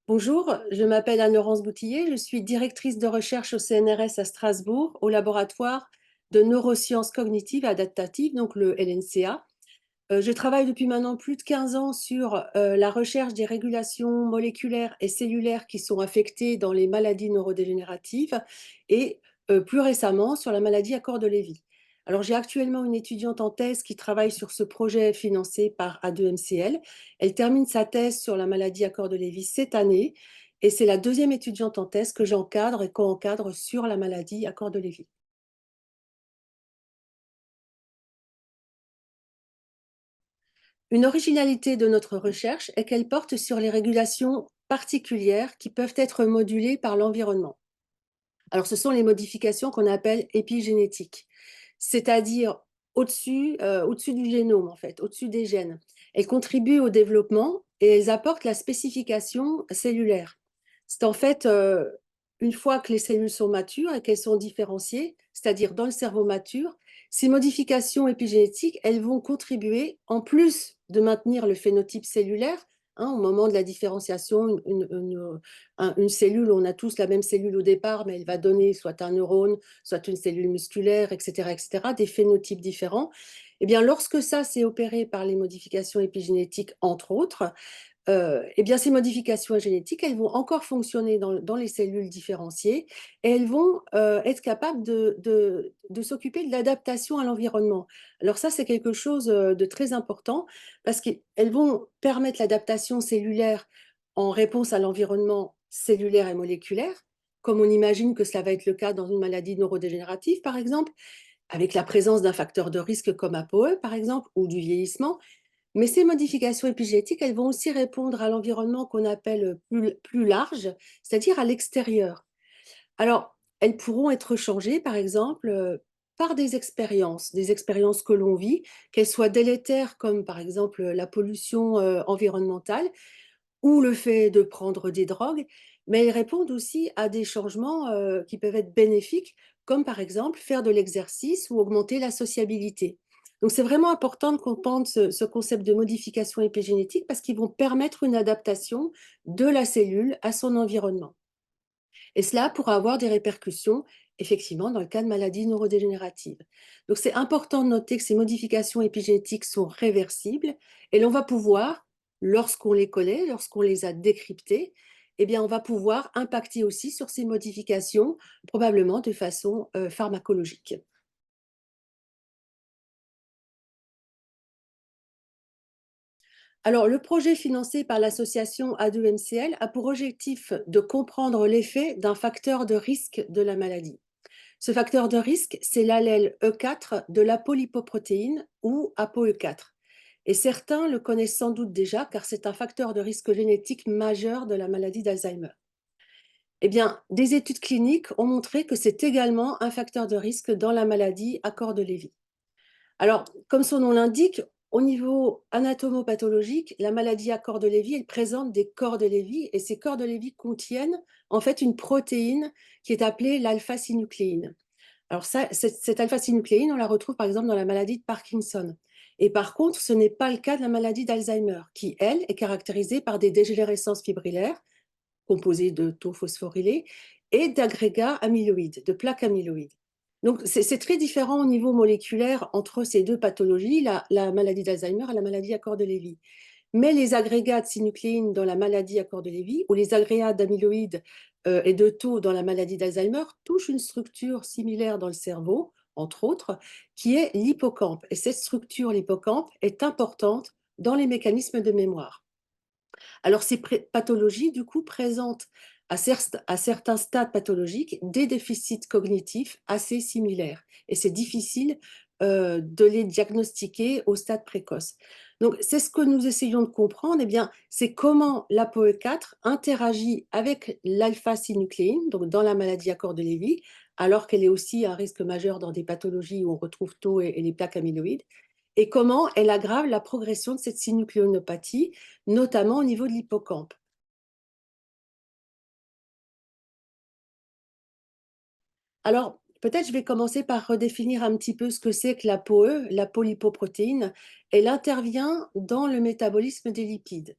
Bonjour, je m'appelle Anne-Laurence Boutillier, je suis directrice de recherche au CNRS à Strasbourg, au laboratoire de neurosciences cognitives et adaptatives, donc le LNCA. Je travaille depuis maintenant plus de 15 ans sur la recherche des régulations moléculaires et cellulaires qui sont affectées dans les maladies neurodégénératives et plus récemment sur la maladie à corps de Lévy. Alors j'ai actuellement une étudiante en thèse qui travaille sur ce projet financé par A2MCL. Elle termine sa thèse sur la maladie à corps de Lévy cette année et c'est la deuxième étudiante en thèse que j'encadre et co-encadre sur la maladie à corps de Lévy. Une originalité de notre recherche est qu'elle porte sur les régulations particulières qui peuvent être modulées par l'environnement. Alors, ce sont les modifications qu'on appelle épigénétiques, c'est-à-dire au-dessus du génome, en fait, au-dessus des gènes. Elles contribuent au développement et elles apportent la spécification cellulaire. C'est en fait, une fois que les cellules sont matures et qu'elles sont différenciées, c'est-à-dire dans le cerveau mature, ces modifications épigénétiques, elles vont contribuer, en plus de maintenir le phénotype cellulaire, hein, au moment de la différenciation, une cellule, on a tous la même cellule au départ, mais elle va donner soit un neurone, soit une cellule musculaire, etc., des phénotypes différents. Eh bien, lorsque ça s'est opéré par les modifications épigénétiques, entre autres, eh bien, ces modifications génétiques, elles vont encore fonctionner dans les cellules différenciées et elles vont être capables de s'occuper de l'adaptation à l'environnement. Alors ça, c'est quelque chose de très important parce qu'elles vont permettre l'adaptation cellulaire en réponse à l'environnement cellulaire et moléculaire, comme on imagine que cela va être le cas dans une maladie neurodégénérative, par exemple, avec la présence d'un facteur de risque comme APOE, par exemple, ou du vieillissement. Mais ces modifications épigénétiques, elles vont aussi répondre à l'environnement qu'on appelle plus large, c'est-à-dire à l'extérieur. Alors, elles pourront être changées, par exemple, par des expériences que l'on vit, qu'elles soient délétères, comme par exemple la pollution environnementale, ou le fait de prendre des drogues, mais elles répondent aussi à des changements qui peuvent être bénéfiques, comme par exemple faire de l'exercice ou augmenter la sociabilité. Donc c'est vraiment important de comprendre ce concept de modification épigénétique parce qu'ils vont permettre une adaptation de la cellule à son environnement. Et cela pourra avoir des répercussions, effectivement, dans le cas de maladies neurodégénératives. Donc c'est important de noter que ces modifications épigénétiques sont réversibles et l'on va pouvoir, lorsqu'on les connaît, lorsqu'on les a décryptées, eh bien on va pouvoir impacter aussi sur ces modifications, probablement de façon pharmacologique. Alors, le projet financé par l'association A2MCL a pour objectif de comprendre l'effet d'un facteur de risque de la maladie. Ce facteur de risque, c'est l'allèle E4 de l'apolipoprotéine ou ApoE4. Et certains le connaissent sans doute déjà car c'est un facteur de risque génétique majeur de la maladie d'Alzheimer. Eh bien, des études cliniques ont montré que c'est également un facteur de risque dans la maladie à corps de Lévy. Alors, comme son nom l'indique, au niveau anatomopathologique, la maladie à corps de Lévy, elle présente des corps de Lévy et ces corps de Lévy contiennent en fait une protéine qui est appelée l'alpha-synucléine. Alors ça, cette alpha-synucléine, on la retrouve par exemple dans la maladie de Parkinson. Et par contre, ce n'est pas le cas de la maladie d'Alzheimer, qui, elle, est caractérisée par des dégénérescences fibrillaires, composées de taux phosphorylés, et d'agrégats amyloïdes, de plaques amyloïdes. Donc c'est très différent au niveau moléculaire entre ces deux pathologies, la maladie d'Alzheimer et la maladie à corps de Lévy. Mais les agrégats de synucléine dans la maladie à corps de Lévy ou les agrégats d'amyloïdes et de tau dans la maladie d'Alzheimer touchent une structure similaire dans le cerveau, entre autres, qui est l'hippocampe. Et cette structure, l'hippocampe, est importante dans les mécanismes de mémoire. Alors ces pathologies, du coup, présentent à certains stades pathologiques des déficits cognitifs assez similaires. Et c'est difficile de les diagnostiquer au stade précoce. Donc c'est ce que nous essayons de comprendre, eh bien, c'est comment l'ApoE4 interagit avec l'alpha-synucléine, donc dans la maladie à corps de Lévy, alors qu'elle est aussi un risque majeur dans des pathologies où on retrouve tau et les plaques amyloïdes, et comment elle aggrave la progression de cette synucléonopathie, notamment au niveau de l'hippocampe. Alors, peut-être je vais commencer par redéfinir un petit peu ce que c'est que l'ApoE, l'apolipoprotéine. Elle intervient dans le métabolisme des lipides.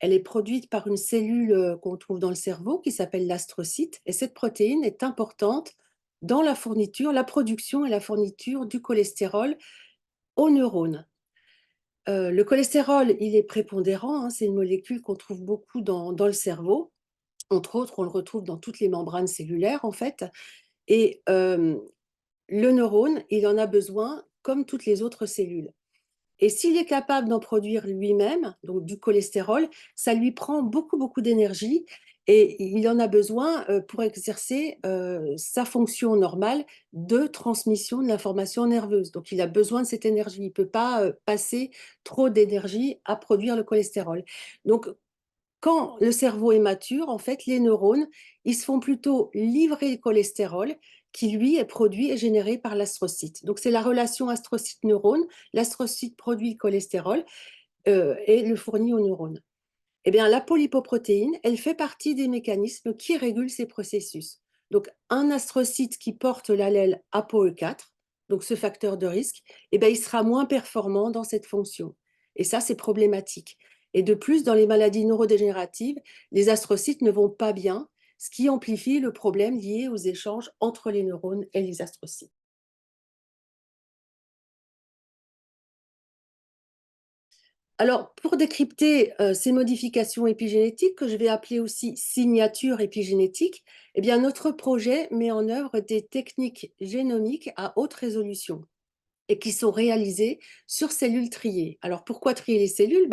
Elle est produite par une cellule qu'on trouve dans le cerveau qui s'appelle l'astrocyte. Et cette protéine est importante dans la fourniture, la production et la fourniture du cholestérol aux neurones. Le cholestérol, il est prépondérant, hein, c'est une molécule qu'on trouve beaucoup dans le cerveau. Entre autres, on le retrouve dans toutes les membranes cellulaires, en fait. Et le neurone, il en a besoin comme toutes les autres cellules. Et s'il est capable d'en produire lui-même, donc du cholestérol, ça lui prend beaucoup, beaucoup d'énergie et il en a besoin pour exercer sa fonction normale de transmission de l'information nerveuse. Donc, il a besoin de cette énergie. Il ne peut pas passer trop d'énergie à produire le cholestérol. Donc, quand le cerveau est mature, en fait, les neurones, ils se font plutôt livrer le cholestérol qui, lui, est produit et généré par l'astrocyte. Donc, c'est la relation astrocyte-neurone. L'astrocyte produit le cholestérol et le fournit aux neurones. Eh bien, la polypoprotéine, elle fait partie des mécanismes qui régulent ces processus. Donc, un astrocyte qui porte l'allèle ApoE4, donc ce facteur de risque, eh bien, il sera moins performant dans cette fonction. Et ça, c'est problématique. Et de plus, dans les maladies neurodégénératives, les astrocytes ne vont pas bien, ce qui amplifie le problème lié aux échanges entre les neurones et les astrocytes. Alors, pour décrypter ces modifications épigénétiques, que je vais appeler aussi signatures épigénétiques, eh bien, notre projet met en œuvre des techniques génomiques à haute résolution et qui sont réalisées sur cellules triées. Alors, pourquoi trier les cellules?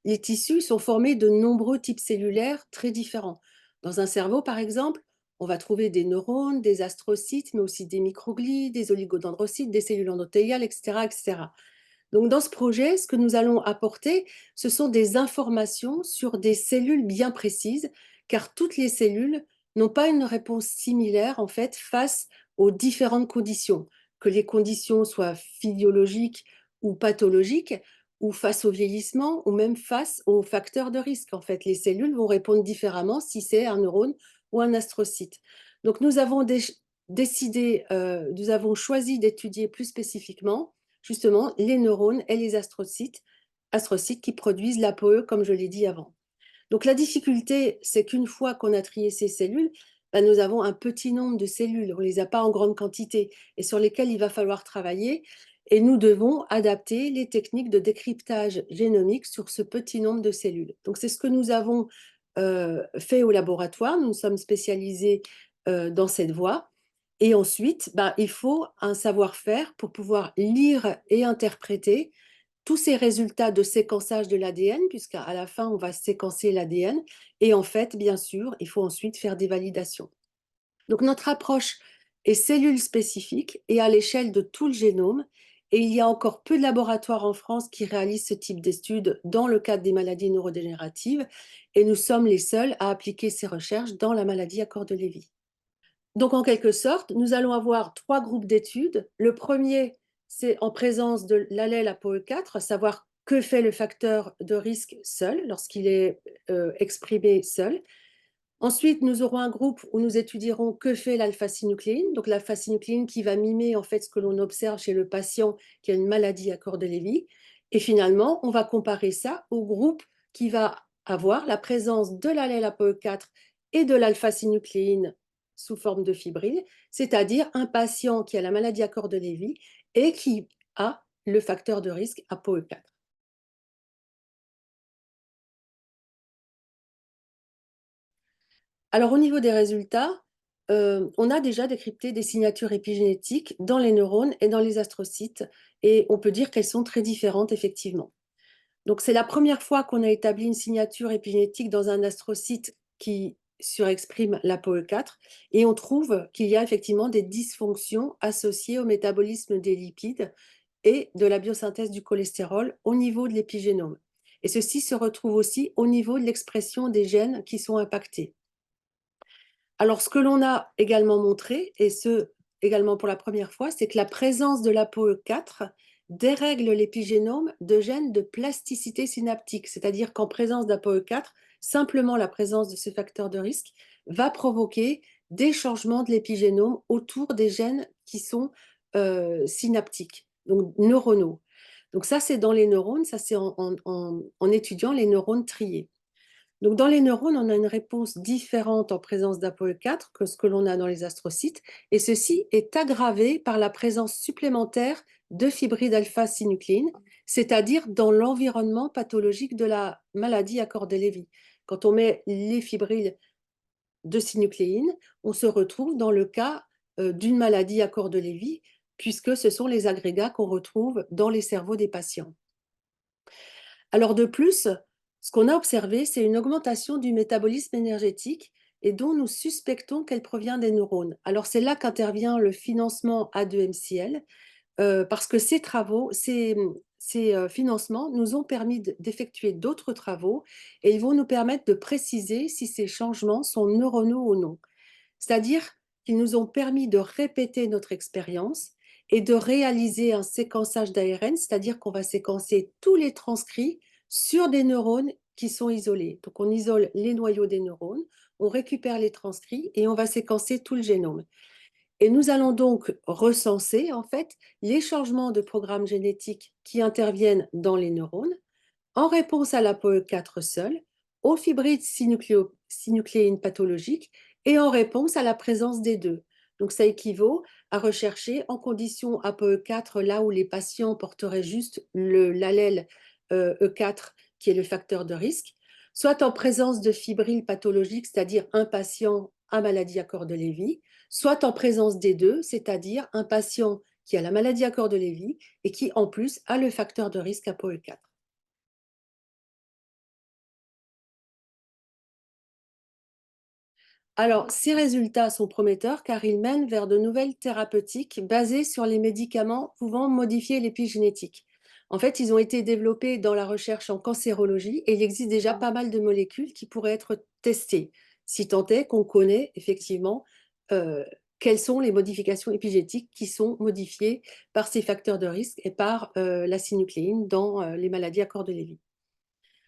Les tissus sont formés de nombreux types cellulaires très différents. Dans un cerveau, par exemple, on va trouver des neurones, des astrocytes, mais aussi des microglies, des oligodendrocytes, des cellules endothéliales, etc., etc. Donc, dans ce projet, ce que nous allons apporter, ce sont des informations sur des cellules bien précises, car toutes les cellules n'ont pas une réponse similaire en fait face aux différentes conditions, que les conditions soient physiologiques ou pathologiques, ou face au vieillissement, ou même face aux facteurs de risque. En fait, les cellules vont répondre différemment si c'est un neurone ou un astrocyte. Donc, nous avons décidé, nous avons choisi d'étudier plus spécifiquement justement les neurones et les astrocytes qui produisent l'ApoE, comme je l'ai dit avant. Donc la difficulté, c'est qu'une fois qu'on a trié ces cellules, nous avons un petit nombre de cellules, on ne les a pas en grande quantité et sur lesquelles il va falloir travailler. Et nous devons adapter les techniques de décryptage génomique sur ce petit nombre de cellules. Donc c'est ce que nous avons fait au laboratoire. Nous sommes spécialisés dans cette voie. Et ensuite, il faut un savoir-faire pour pouvoir lire et interpréter tous ces résultats de séquençage de l'ADN, puisqu'à la fin, on va séquencer l'ADN. Et en fait, bien sûr, il faut ensuite faire des validations. Donc, notre approche est cellule spécifique et à l'échelle de tout le génome. Et il y a encore peu de laboratoires en France qui réalisent ce type d'études dans le cadre des maladies neurodégénératives. Et nous sommes les seuls à appliquer ces recherches dans la maladie à corps de Lévy. Donc, en quelque sorte, nous allons avoir trois groupes d'études. Le premier, c'est en présence de l'allèle ApoE4, savoir que fait le facteur de risque seul, lorsqu'il est exprimé seul. Ensuite, nous aurons un groupe où nous étudierons que fait l'alpha-synucléine, donc l'alpha-synucléine qui va mimer en fait ce que l'on observe chez le patient qui a une maladie à corps de Lévy. Et finalement, on va comparer ça au groupe qui va avoir la présence de l'allèle ApoE4 et de l'alpha-synucléine sous forme de fibrille, c'est-à-dire un patient qui a la maladie à corps de Lévy et qui a le facteur de risque ApoE4. Alors, au niveau des résultats, on a déjà décrypté des signatures épigénétiques dans les neurones et dans les astrocytes, et on peut dire qu'elles sont très différentes, effectivement. Donc, c'est la première fois qu'on a établi une signature épigénétique dans un astrocyte qui surexprime l'ApoE4, et on trouve qu'il y a effectivement des dysfonctions associées au métabolisme des lipides et de la biosynthèse du cholestérol au niveau de l'épigénome. Et ceci se retrouve aussi au niveau de l'expression des gènes qui sont impactés. Alors, ce que l'on a également montré, et ce également pour la première fois, c'est que la présence de l'ApoE4 dérègle l'épigénome de gènes de plasticité synaptique, c'est-à-dire qu'en présence d'ApoE4, simplement la présence de ce facteur de risque va provoquer des changements de l'épigénome autour des gènes qui sont synaptiques, donc neuronaux. Donc ça, c'est dans les neurones, ça c'est en étudiant les neurones triés. Donc, dans les neurones, on a une réponse différente en présence d'ApoE4 que ce que l'on a dans les astrocytes, et ceci est aggravé par la présence supplémentaire de fibrils alpha-synucléine, c'est-à-dire dans l'environnement pathologique de la maladie à corps de Lévy. Quand on met les fibrils de synucléine, on se retrouve dans le cas d'une maladie à corps de Lévy, puisque ce sont les agrégats qu'on retrouve dans les cerveaux des patients. Alors de plus, ce qu'on a observé, c'est une augmentation du métabolisme énergétique et dont nous suspectons qu'elle provient des neurones. Alors c'est là qu'intervient le financement A2MCL, parce que ces travaux, ces financements nous ont permis d'effectuer d'autres travaux et ils vont nous permettre de préciser si ces changements sont neuronaux ou non. C'est-à-dire qu'ils nous ont permis de répéter notre expérience et de réaliser un séquençage d'ARN, c'est-à-dire qu'on va séquencer tous les transcrits sur des neurones qui sont isolés. Donc on isole les noyaux des neurones, on récupère les transcrits et on va séquencer tout le génome. Et nous allons donc recenser en fait les changements de programme génétique qui interviennent dans les neurones en réponse à l'ApoE4 seul, aux fibrides synucléines pathologiques et en réponse à la présence des deux. Donc ça équivaut à rechercher en condition ApoE4 là où les patients porteraient juste l'allèle E4 qui est le facteur de risque, soit en présence de fibrilles pathologiques, c'est-à-dire un patient à maladie à corps de Lévy, soit en présence des deux, c'est-à-dire un patient qui a la maladie à corps de Lévy et qui en plus a le facteur de risque ApoE4. Alors, ces résultats sont prometteurs car ils mènent vers de nouvelles thérapeutiques basées sur les médicaments pouvant modifier l'épigénétique. En fait, ils ont été développés dans la recherche en cancérologie et il existe déjà pas mal de molécules qui pourraient être testées, si tant est qu'on connaît effectivement euh, quelles sont les modifications épigénétiques qui sont modifiées par ces facteurs de risque et par la synucléine dans les maladies à corps de Lévy.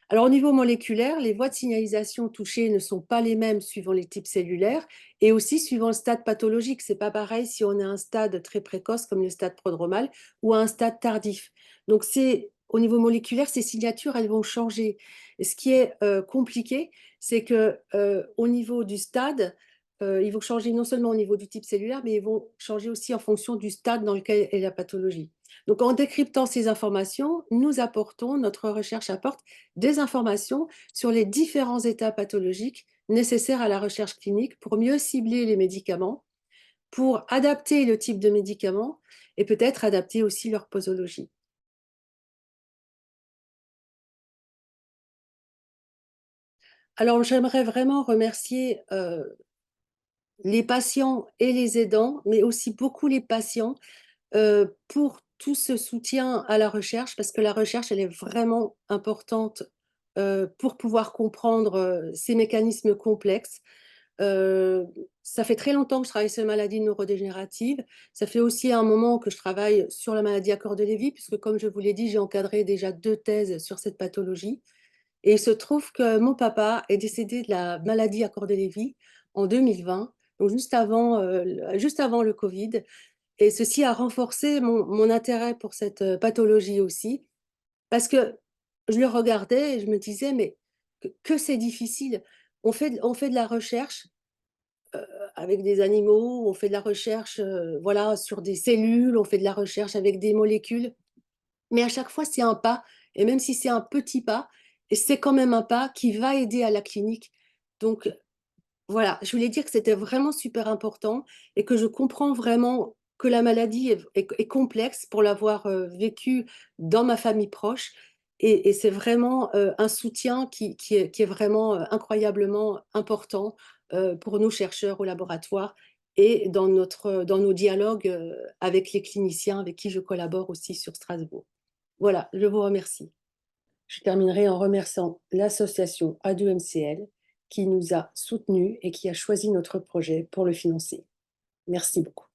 Alors, au niveau moléculaire, les voies de signalisation touchées ne sont pas les mêmes suivant les types cellulaires et aussi suivant le stade pathologique. C'est pas pareil si on est à un stade très précoce comme le stade prodromal ou à un stade tardif. Donc, au niveau moléculaire, ces signatures, elles vont changer. Et ce qui est compliqué, c'est que au niveau du stade, ils vont changer non seulement au niveau du type cellulaire, mais ils vont changer aussi en fonction du stade dans lequel est la pathologie. Donc, en décryptant ces informations, notre recherche apporte des informations sur les différents états pathologiques nécessaires à la recherche clinique pour mieux cibler les médicaments, pour adapter le type de médicament et peut-être adapter aussi leur posologie. Alors, j'aimerais vraiment remercier les patients et les aidants, mais aussi beaucoup les patients pour tout ce soutien à la recherche, parce que la recherche, elle est vraiment importante pour pouvoir comprendre ces mécanismes complexes. Ça fait très longtemps que je travaille sur les maladies neurodégénératives. Ça fait aussi un moment que je travaille sur la maladie à corps de Lévy, puisque comme je vous l'ai dit, j'ai encadré déjà 2 thèses sur cette pathologie. Et il se trouve que mon papa est décédé de la maladie à corps de Lévy en 2020, donc juste avant le Covid. Et ceci a renforcé mon intérêt pour cette pathologie aussi, parce que je le regardais et je me disais, mais que c'est difficile. On fait de la recherche avec des animaux, on fait de la recherche voilà, sur des cellules, on fait de la recherche avec des molécules, mais à chaque fois, c'est un pas. Et même si c'est un petit pas, c'est quand même un pas qui va aider à la clinique. Donc, voilà, je voulais dire que c'était vraiment super important et que je comprends vraiment que la maladie est complexe pour l'avoir vécue dans ma famille proche. Et c'est vraiment un soutien qui est vraiment incroyablement important pour nous chercheurs au laboratoire et dans nos dialogues avec les cliniciens avec qui je collabore aussi sur Strasbourg. Voilà, je vous remercie. Je terminerai en remerciant l'association A2MCL qui nous a soutenus et qui a choisi notre projet pour le financer. Merci beaucoup.